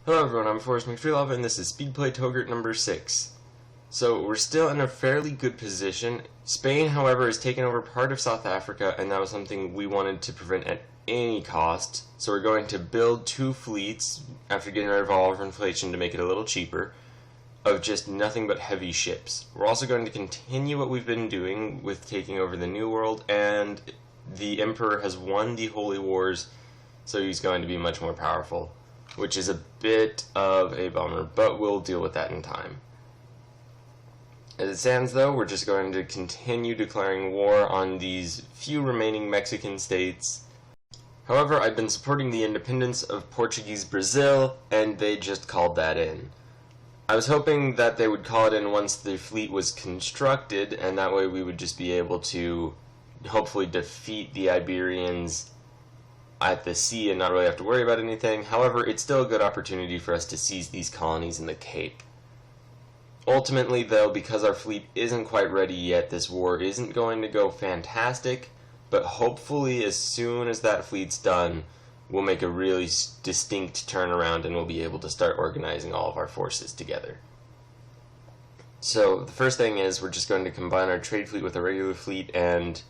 Hello everyone, I'm Forrest McFreelove and this is Speedplay Touggourt number 6. So we're still in a fairly good position. Spain, however, has taken over part of South Africa, and that was something we wanted to prevent at any cost. So we're going to build 2 fleets, after getting rid of all of inflation to make it a little cheaper, of just nothing but heavy ships. We're also going to continue what we've been doing with taking over the New World, and the Emperor has won the Holy Wars, so he's going to be much more powerful, which is a bit of a bummer, but we'll deal with that in time. As it stands, though, we're just going to continue declaring war on these few remaining Mexican states. However, I've been supporting the independence of Portuguese Brazil, and they just called that in. I was hoping that they would call it in once the fleet was constructed, and that way we would just be able to hopefully defeat the Iberians at the sea and not really have to worry about anything. However, it's still a good opportunity for us to seize these colonies in the Cape. Ultimately, though, because our fleet isn't quite ready yet, this war isn't going to go fantastic, but hopefully as soon as that fleet's done, we'll make a really distinct turnaround and we'll be able to start organizing all of our forces together. So the first thing is we're just going to combine our trade fleet with a regular fleet, and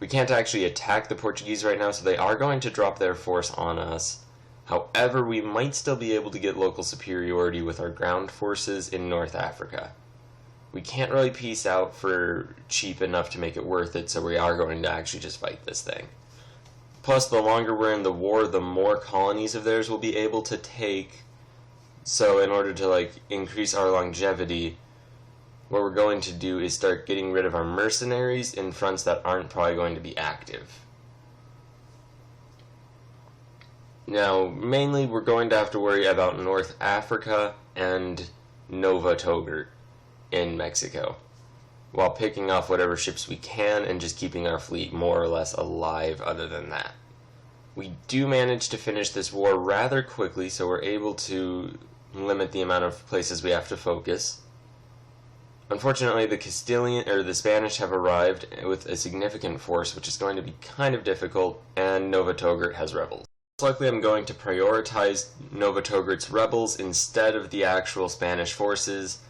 we can't actually attack the Portuguese right now, so they are going to drop their force on us. However, we might still be able to get local superiority with our ground forces in North Africa. We can't really peace out for cheap enough to make it worth it, so we are going to actually just fight this thing. Plus, the longer we're in the war, the more colonies of theirs we'll be able to take. So in order to increase our longevity, what we're going to do is start getting rid of our mercenaries in fronts that aren't probably going to be active. Now, mainly we're going to have to worry about North Africa and Nova Touggourt in Mexico, while picking off whatever ships we can and just keeping our fleet more or less alive other than that. We do manage to finish this war rather quickly, so we're able to limit the amount of places we have to focus. Unfortunately, the Spanish have arrived with a significant force, which is going to be kind of difficult, and Nova Touggourt has rebels. Most likely I'm going to prioritize Nova Touggourt's rebels instead of the actual Spanish forces,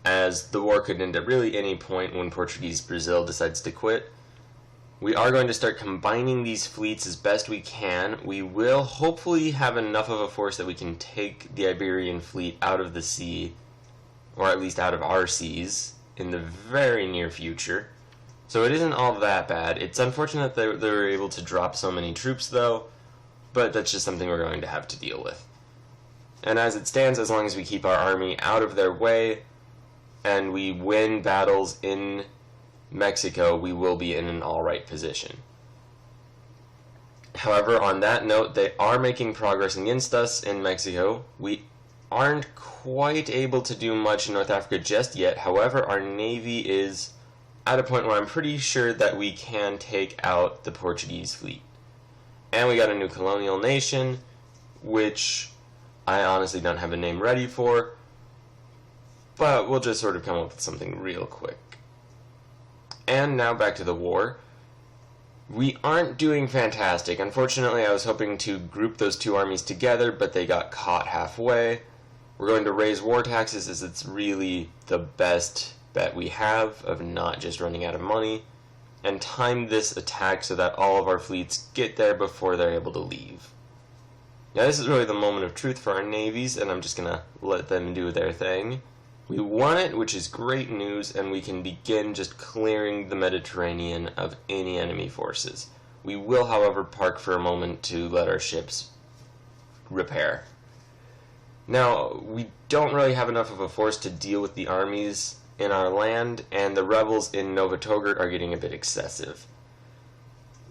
as the war could end at really any point when Portuguese Brazil decides to quit. We are going to start combining these fleets as best we can. We will hopefully have enough of a force that we can take the Iberian fleet out of the sea, or at least out of our seas, in the very near future. So it isn't all that bad. It's unfortunate that they were able to drop so many troops, though, but that's just something we're going to have to deal with. And as it stands, as long as we keep our army out of their way, and we win battles in Mexico, we will be in an alright position. However, on that note, they are making progress against us in Mexico. We aren't quite able to do much in North Africa just yet. However, our navy is at a point where I'm pretty sure that we can take out the Portuguese fleet. And we got a new colonial nation, which I honestly don't have a name ready for, but we'll just sort of come up with something real quick. And now back to the war. We aren't doing fantastic. Unfortunately, I was hoping to group those 2 armies together, but they got caught halfway. We're going to raise war taxes, as it's really the best bet we have of not just running out of money, and time this attack so that all of our fleets get there before they're able to leave. Now this is really the moment of truth for our navies, and I'm just going to let them do their thing. We won it, which is great news, and we can begin just clearing the Mediterranean of any enemy forces. We will, however, park for a moment to let our ships repair. Now, we don't really have enough of a force to deal with the armies in our land, and the rebels in Nova Touggourt are getting a bit excessive.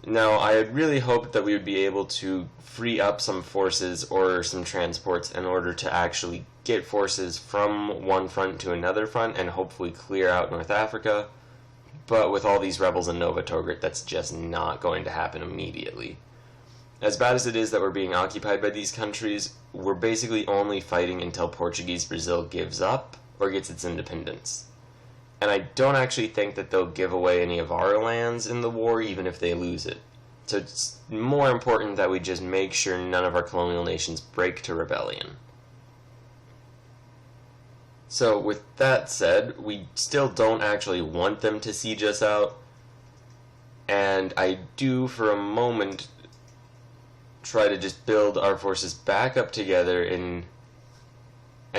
Now, I had really hoped that we would be able to free up some forces or some transports in order to actually get forces from one front to another front and hopefully clear out North Africa, but with all these rebels in Nova Touggourt, that's just not going to happen immediately. As bad as it is that we're being occupied by these countries, we're basically only fighting until Portuguese Brazil gives up or gets its independence. And I don't actually think that they'll give away any of our lands in the war, even if they lose it. So it's more important that we just make sure none of our colonial nations break to rebellion. So with that said, we still don't actually want them to siege us out, and I do for a moment try to just build our forces back up together and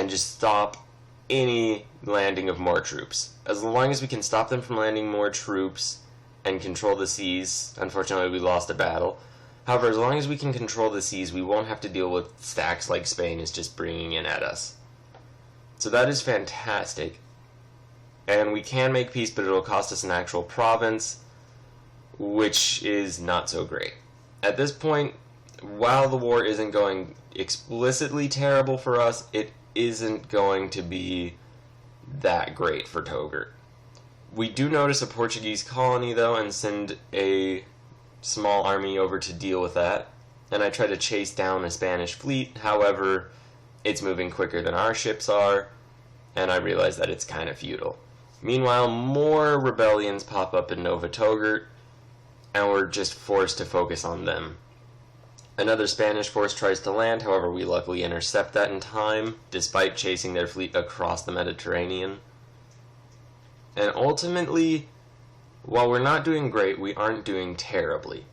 just stop any landing of more troops. As long as we can stop them from landing more troops and control the seas, unfortunately we lost a battle. However, as long as we can control the seas, we won't have to deal with stacks like Spain is just bringing in at us. So that is fantastic. And we can make peace, but it'll cost us an actual province, which is not so great. At this point, while the war isn't going explicitly terrible for us, it isn't going to be that great for Touggourt. We do notice a Portuguese colony, though, and send a small army over to deal with that. And I try to chase down a Spanish fleet. However, it's moving quicker than our ships are, and I realize that it's kind of futile. Meanwhile, more rebellions pop up in Nova Touggourt, and we're just forced to focus on them. Another Spanish force tries to land, however we luckily intercept that in time, despite chasing their fleet across the Mediterranean. And ultimately, while we're not doing great, we aren't doing terribly.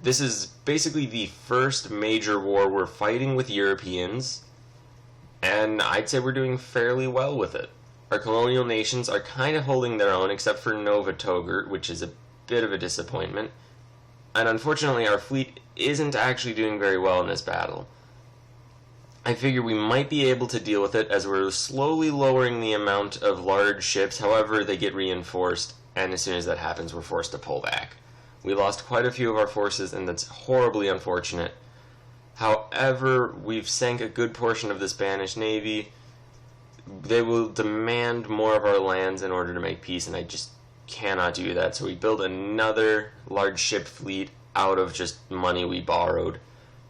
This is basically the first major war we're fighting with Europeans, and I'd say we're doing fairly well with it. Our colonial nations are kind of holding their own, except for Nova Touggourt, which is a bit of a disappointment. And unfortunately, our fleet isn't actually doing very well in this battle. I figure we might be able to deal with it as we're slowly lowering the amount of large ships, however they get reinforced, and as soon as that happens, we're forced to pull back. We lost quite a few of our forces, and that's horribly unfortunate. However, we've sank a good portion of the Spanish Navy. They will demand more of our lands in order to make peace, and I just cannot do that. So we build another large ship fleet out of just money we borrowed.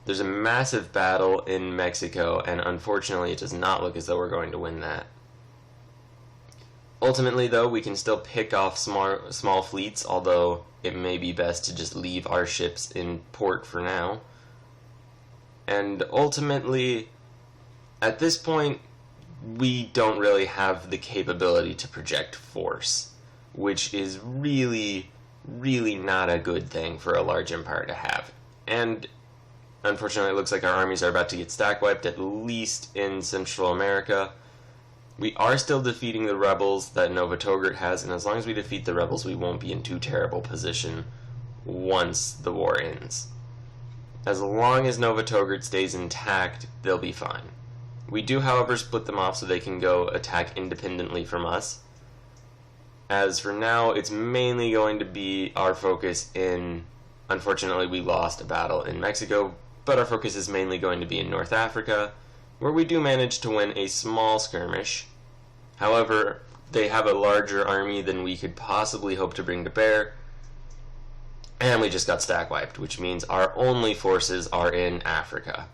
There's a massive battle in Mexico, and unfortunately it does not look as though we're going to win that. Ultimately, though, we can still pick off small fleets, although it may be best to just leave our ships in port for now. And ultimately, at this point, we don't really have the capability to project force, which is really, really not a good thing for a large empire to have. And unfortunately, it looks like our armies are about to get stack wiped, at least in Central America. We are still defeating the rebels that Nova Touggourt has, and as long as we defeat the rebels, we won't be in too terrible position once the war ends. As long as Nova Touggourt stays intact, they'll be fine. We do, however, split them off so they can go attack independently from us. As for now, it's mainly going to be our focus in... Unfortunately, we lost a battle in Mexico, but our focus is mainly going to be in North Africa, where we do manage to win a small skirmish. However, they have a larger army than we could possibly hope to bring to bear, and we just got stack wiped, which means our only forces are in Africa,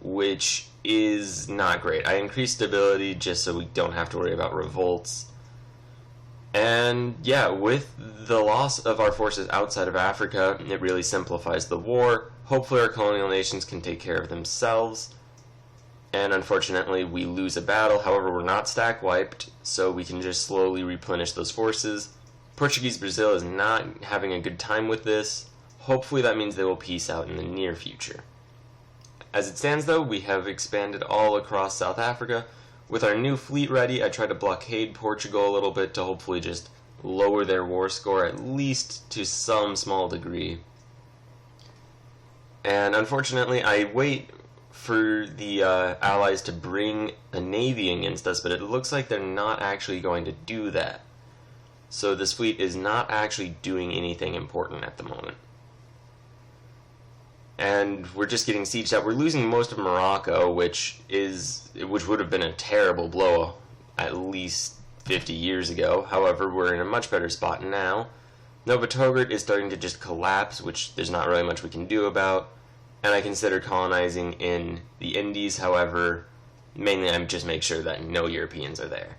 which is not great. I increased stability just so we don't have to worry about revolts. And yeah, with the loss of our forces outside of Africa, it really simplifies the war. Hopefully our colonial nations can take care of themselves. And unfortunately, we lose a battle. However, we're not stack wiped, so we can just slowly replenish those forces. Portuguese Brazil is not having a good time with this. Hopefully that means they will peace out in the near future. As it stands, though, we have expanded all across South Africa. With our new fleet ready, I try to blockade Portugal a little bit to hopefully just lower their war score, at least to some small degree. And unfortunately, I wait for the Allies to bring a navy against us, but it looks like they're not actually going to do that. So this fleet is not actually doing anything important at the moment. And we're just getting sieged out. We're losing most of Morocco, which would have been a terrible blow at least 50 years ago. However, we're in a much better spot now. Nova Touggourt is starting to just collapse, which there's not really much we can do about. And I consider colonizing in the Indies. However, mainly I just make sure that no Europeans are there.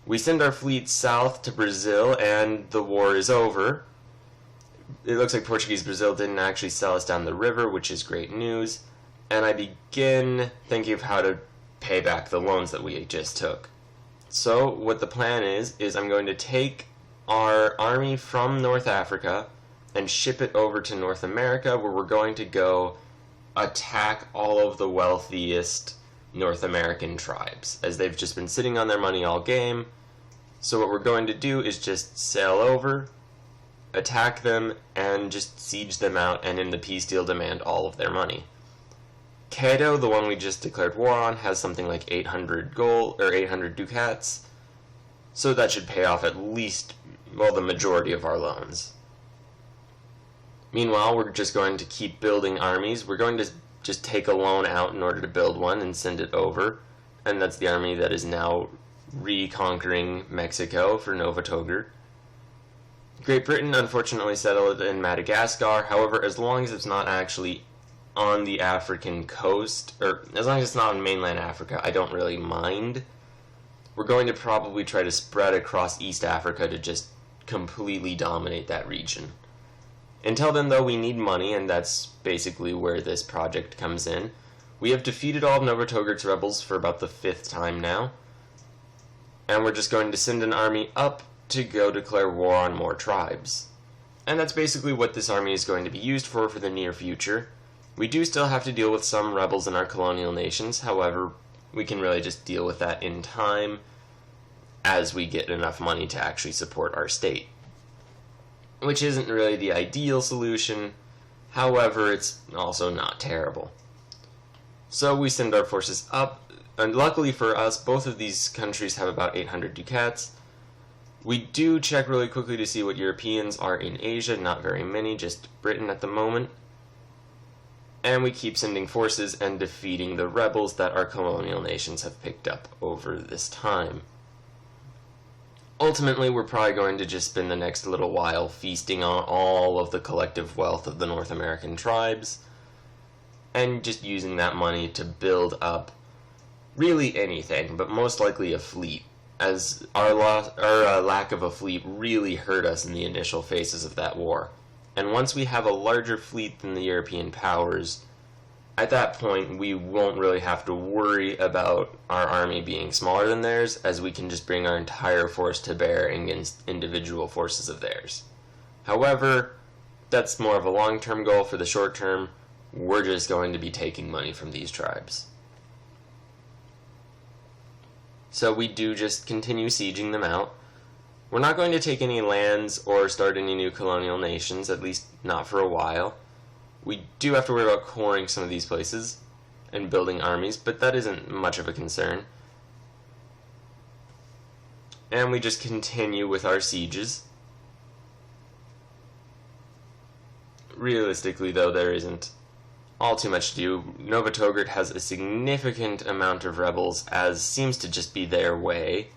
We send our fleet south to Brazil, and the war is over. It looks like Portuguese Brazil didn't actually sell us down the river, which is great news. And I begin thinking of how to pay back the loans that we just took. So what the plan is I'm going to take our army from North Africa and ship it over to North America, where we're going to go attack all of the wealthiest North American tribes, as they've just been sitting on their money all game. So what we're going to do is just sail over, attack them, and just siege them out, and in the peace deal demand all of their money. Cato, the one we just declared war on, has something like 800 gold, or 800 ducats, so that should pay off at least, well, the majority of our loans. Meanwhile, we're just going to keep building armies. We're going to just take a loan out in order to build one and send it over, and that's the army that is now reconquering Mexico for Nova Touggourt. Great Britain unfortunately settled in Madagascar. However, as long as it's not actually on the African coast, or as long as it's not on mainland Africa, I don't really mind. We're going to probably try to spread across East Africa to just completely dominate that region. Until then, though, we need money, and that's basically where this project comes in. We have defeated all of Nova Touggourt's rebels for about the 5th time now, and we're just going to send an army up to go declare war on more tribes. And that's basically what this army is going to be used for the near future. We do still have to deal with some rebels in our colonial nations, however, we can really just deal with that in time as we get enough money to actually support our state. Which isn't really the ideal solution, however, it's also not terrible. So we send our forces up, and luckily for us, both of these countries have about 800 ducats. We do check really quickly to see what Europeans are in Asia, not very many, just Britain at the moment. And we keep sending forces and defeating the rebels that our colonial nations have picked up over this time. Ultimately, we're probably going to just spend the next little while feasting on all of the collective wealth of the North American tribes, and just using that money to build up really anything, but most likely a fleet, as our lack of a fleet really hurt us in the initial phases of that war. And once we have a larger fleet than the European powers, at that point we won't really have to worry about our army being smaller than theirs, as we can just bring our entire force to bear against individual forces of theirs. However, that's more of a long-term goal. For the short term, we're just going to be taking money from these tribes. So we do just continue sieging them out. We're not going to take any lands or start any new colonial nations, at least not for a while. We do have to worry about coring some of these places and building armies, but that isn't much of a concern. And we just continue with our sieges. Realistically, though, there isn't all too much to do. Nova Touggourt has a significant amount of rebels, as seems to just be their way.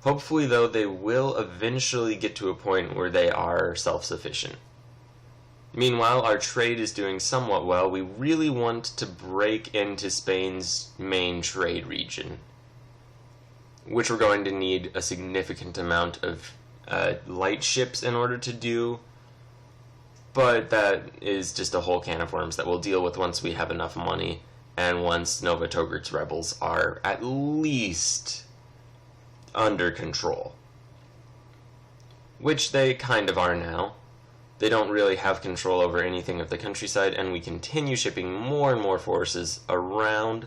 Hopefully, though, they will eventually get to a point where they are self-sufficient. Meanwhile, our trade is doing somewhat well. We really want to break into Spain's main trade region, which we're going to need a significant amount of light ships in order to do, but that is just a whole can of worms that we'll deal with once we have enough money, and once Nova Touggourt's rebels are at least under control, which they kind of are now. They don't really have control over anything of the countryside, and we continue shipping more and more forces around.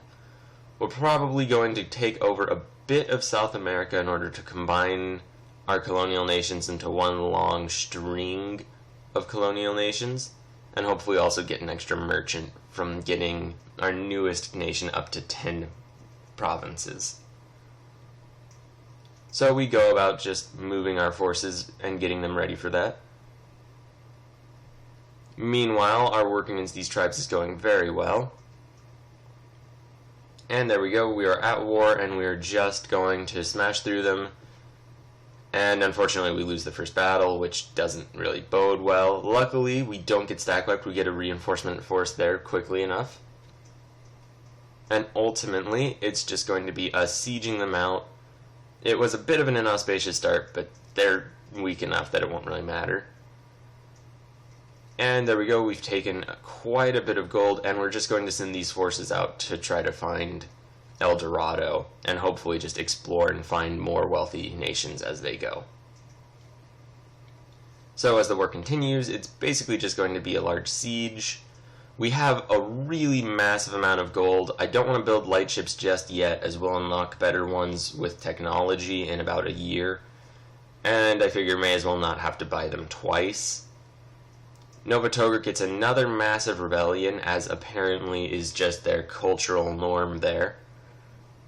We're probably going to take over a bit of South America in order to combine our colonial nations into one long string of colonial nations, and hopefully also get an extra merchant from getting our newest nation up to 10 provinces. So we go about just moving our forces and getting them ready for that. Meanwhile, our work against these tribes is going very well. And there we go, we are at war, and we are just going to smash through them. And unfortunately, we lose the first battle, which doesn't really bode well. Luckily, we don't get stack wiped, we get a reinforcement force there quickly enough. And ultimately, it's just going to be us sieging them out. It was a bit of an inauspicious start, but they're weak enough that it won't really matter. And there we go, we've taken quite a bit of gold, and we're just going to send these forces out to try to find El Dorado and hopefully just explore and find more wealthy nations as they go. So as the war continues, it's basically just going to be a large siege. We have a really massive amount of gold. I don't want to build light ships just yet, as we'll unlock better ones with technology in about a year. And I figure may as well not have to buy them twice. Nova Touggourt gets another massive rebellion, as apparently is just their cultural norm there.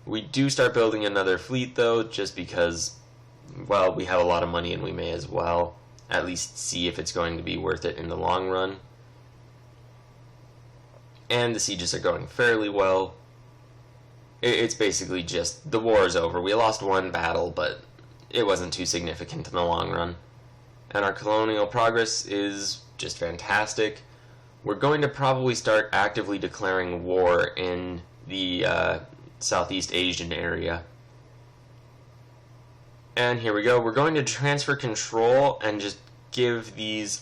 We do start building another fleet though, just because, well, we have a lot of money and we may as well at least see if it's going to be worth it in the long run. And the sieges are going fairly well. It's basically just, the war is over. We lost one battle, but it wasn't too significant in the long run. And our colonial progress is just fantastic. We're going to probably start actively declaring war in the Southeast Asian area. And here we go. We're going to transfer control and just give these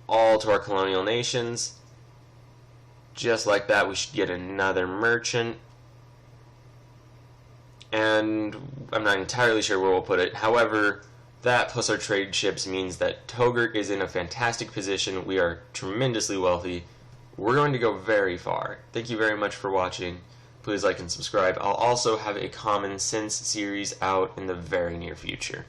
all to our colonial nations. Just like that, we should get another merchant. And I'm not entirely sure where we'll put it. However, that plus our trade ships means that Touggourt is in a fantastic position. We are tremendously wealthy. We're going to go very far. Thank you very much for watching. Please like and subscribe. I'll also have a Common Sense series out in the very near future.